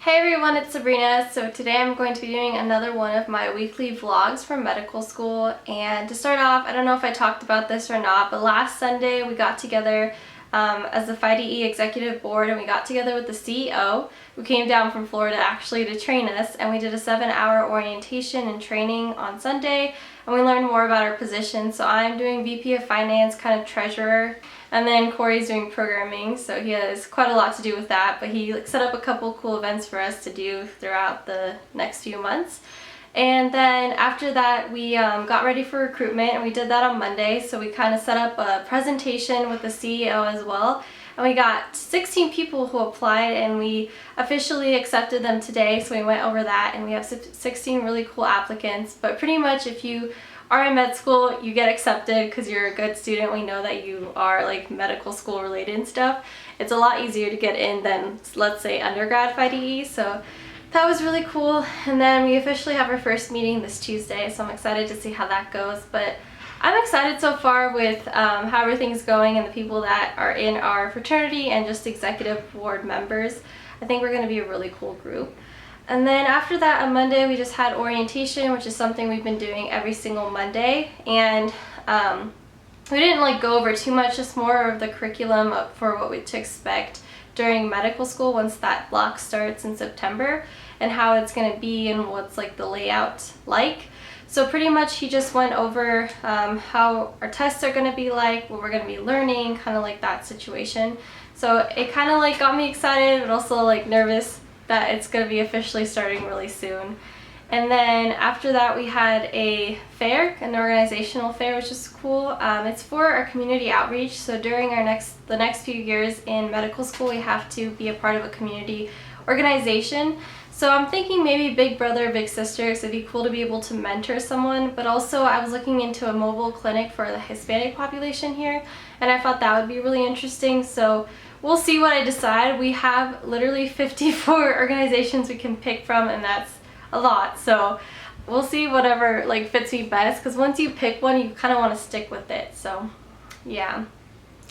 Hey everyone, it's Sabrina. So today I'm going to be doing another one of my weekly vlogs from medical school. And to start off, I don't know if I talked about this or not, but last Sunday we got together as the FIDE executive board, and we got together with the CEO who came down from Florida actually to train us, and we did a 7-hour orientation and training on Sunday, and we learned more about our position. So I'm doing VP of Finance, kind of treasurer, and then Corey's doing programming, so he has quite a lot to do with that, but he set up a couple cool events for us to do throughout the next few months. And then after that we got ready for recruitment, and we did that on Monday. So we kind of set up a presentation with the CEO as well, and we got 16 people who applied, and we officially accepted them today. So we went over that, and we have 16 really cool applicants. But pretty much if you are in med school, you get accepted because you're a good student. We know that you are like medical school related and stuff. It's a lot easier to get in than, let's say, undergrad FIDE. So that was really cool. And then we officially have our first meeting this Tuesday, so I'm excited to see how that goes. But I'm excited so far with how everything's going and the people that are in our fraternity and just executive board members. I think we're going to be a really cool group. And then after that, on Monday, we just had orientation, which is something we've been doing every single Monday. And we didn't like go over too much, just more of the curriculum for what to expect during medical school once that block starts in September, and how it's going to be and what's like the layout like. So pretty much he just went over how our tests are going to be like, what we're going to be learning, kind of like that situation. So it kind of like got me excited, but also like nervous that it's going to be officially starting really soon. And then after that we had a fair, an organizational fair, which is cool. It's for our community outreach. So during the next few years in medical school, we have to be a part of a community organization. So I'm thinking maybe big brother, big sister, so it'd be cool to be able to mentor someone. But also I was looking into a mobile clinic for the Hispanic population here, and I thought that would be really interesting. So we'll see what I decide. We have literally 54 organizations we can pick from, and that's a lot. So we'll see whatever like fits me best, because once you pick one, you kind of want to stick with it. So yeah. And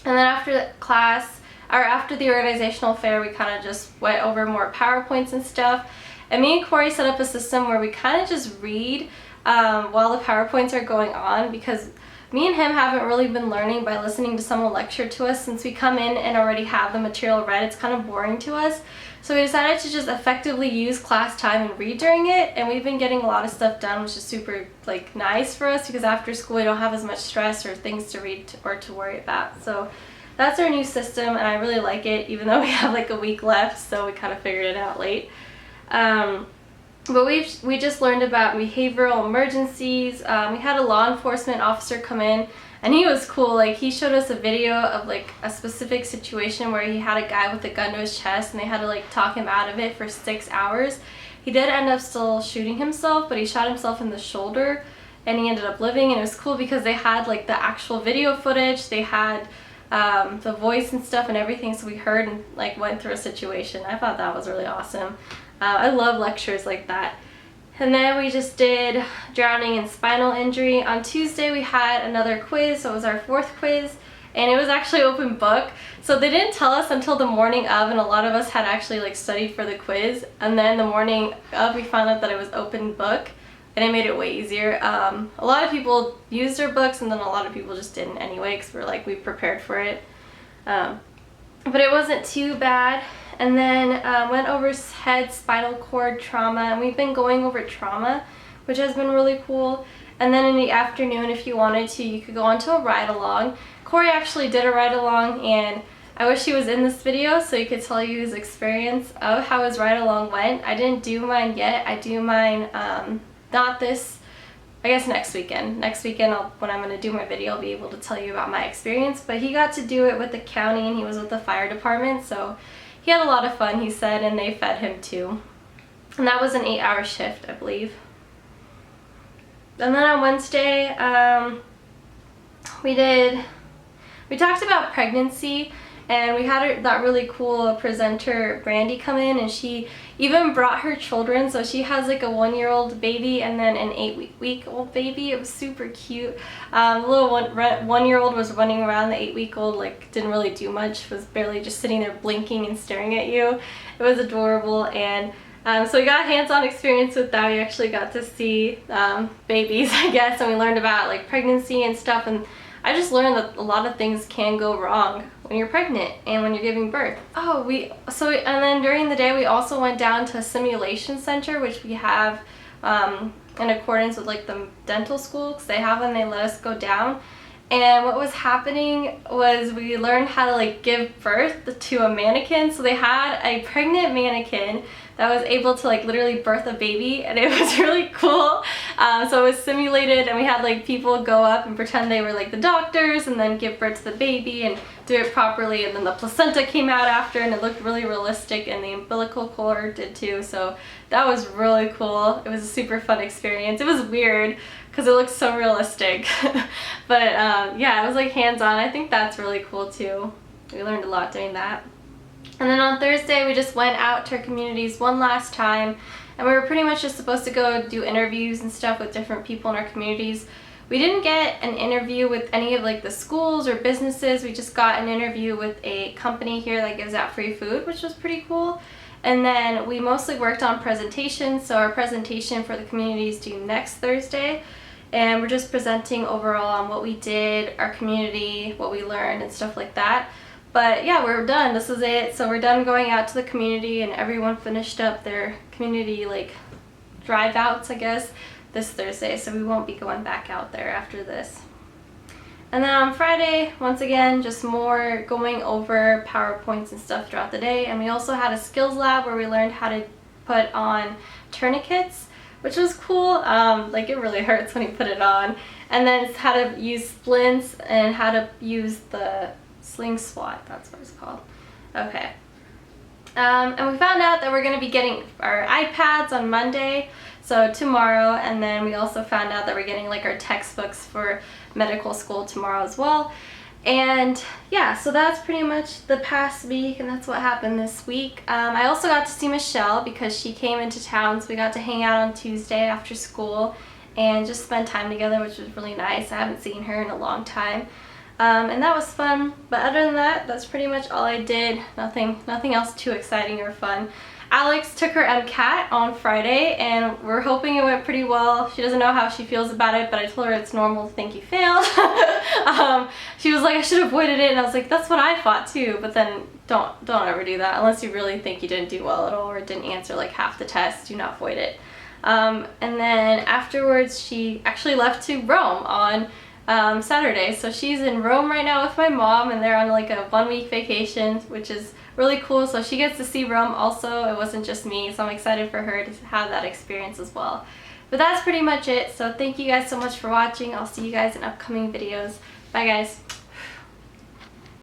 then after class, or after the organizational fair, we kind of just went over more PowerPoints and stuff. And me and Corey set up a system where we kind of just read while the PowerPoints are going on, because me and him haven't really been learning by listening to someone lecture to us. Since we come in and already have the material read, it's kind of boring to us. So we decided to just effectively use class time and read during it, and we've been getting a lot of stuff done, which is super like nice for us, because after school we don't have as much stress or things to read or to worry about. So that's our new system, and I really like it, even though we have like a week left, so we kind of figured it out late. But we just learned about behavioral emergencies. We had a law enforcement officer come in, and he was cool. Like, he showed us a video of like a specific situation where he had a guy with a gun to his chest, and they had to like talk him out of it for 6 hours. He did end up still shooting himself, but he shot himself in the shoulder, and he ended up living. And it was cool because they had like the actual video footage, they had the voice and stuff and everything, so we heard and like went through a situation. I thought that was really awesome. I love lectures like that. And then we just did drowning and spinal injury. On Tuesday we had another quiz, so it was our 4th quiz, and it was actually open book. So they didn't tell us until the morning of, and a lot of us had actually like studied for the quiz, and then the morning of we found out that it was open book, and it made it way easier. A lot of people used their books, and then a lot of people just didn't anyway, because we're like, we prepared for it. But it wasn't too bad. And then went over head, spinal cord trauma, and we've been going over trauma, which has been really cool. And then in the afternoon, if you wanted to, you could go on to a ride-along. Corey actually did a ride-along, and I wish he was in this video so he could tell you his experience of how his ride-along went. I didn't do mine yet. I do mine not this, I guess next weekend. Next weekend, when I'm going to do my video, I'll be able to tell you about my experience. But he got to do it with the county, and he was with the fire department, so he had a lot of fun, he said, and they fed him too. And that was an 8-hour shift, I believe. And then on Wednesday, we talked about pregnancy, And we had that really cool presenter, Brandy, come in, and she even brought her children. So she has like a 1-year-old baby and then an 8-week-old baby. It was super cute. The little 1-year-old was running around. The 8-week-old like didn't really do much, was barely just sitting there blinking and staring at you. It was adorable. And so we got hands-on experience with that. We actually got to see babies, I guess, and we learned about like pregnancy and stuff. And I just learned that a lot of things can go wrong when you're pregnant and when you're giving birth. And then during the day we also went down to a simulation center, which we have in accordance with like the dental school, because they have when they let us go down. And what was happening was we learned how to like give birth to a mannequin. So they had a pregnant mannequin that was able to like literally birth a baby, and it was really cool. So it was simulated, and we had like people go up and pretend they were like the doctors and then give birth to the baby and do it properly, and then the placenta came out after, and it looked really realistic, and the umbilical cord did too. So that was really cool. It was a super fun experience. It was weird because it looked so realistic. But yeah, it was like hands-on. I think that's really cool too. We learned a lot doing that. And then on Thursday we just went out to our communities one last time, and we were pretty much just supposed to go do interviews and stuff with different people in our communities. We didn't get an interview with any of like the schools or businesses. We just got an interview with a company here that gives out free food, which was pretty cool. And then we mostly worked on presentations. So our presentation for the community is due next Thursday, and we're just presenting overall on what we did, our community, what we learned and stuff like that. But yeah, we're done. This is it. So we're done going out to the community, and everyone finished up their community like drive outs, I guess, this Thursday. So we won't be going back out there after this. And then on Friday, once again, just more going over PowerPoints and stuff throughout the day. And we also had a skills lab where we learned how to put on tourniquets, which was cool. Like it really hurts when you put it on. And then it's how to use splints and how to use the sling swat, that's what it's called. Okay. And we found out that we're going to be getting our iPads on Monday, so tomorrow, and then we also found out that we're getting like our textbooks for medical school tomorrow as well. And yeah, so that's pretty much the past week, and that's what happened this week. I also got to see Michelle because she came into town, so we got to hang out on Tuesday after school and just spend time together, which was really nice. I haven't seen her in a long time. And that was fun, but other than that, that's pretty much all I did. Nothing else too exciting or fun. Alex took her MCAT on Friday, and we're hoping it went pretty well. She doesn't know how she feels about it, but I told her it's normal to think you failed. She was like, I should have avoided it, and I was like, that's what I thought too. But then don't ever do that unless you really think you didn't do well at all or didn't answer like half the test. Do not avoid it. And then afterwards, she actually left to Rome on Saturday. So she's in Rome right now with my mom, and they're on like a 1-week vacation, which is really cool. So she gets to see Rome also. It wasn't just me, so I'm excited for her to have that experience as well. But that's pretty much it. So thank you guys so much for watching. I'll see you guys in upcoming videos. Bye guys.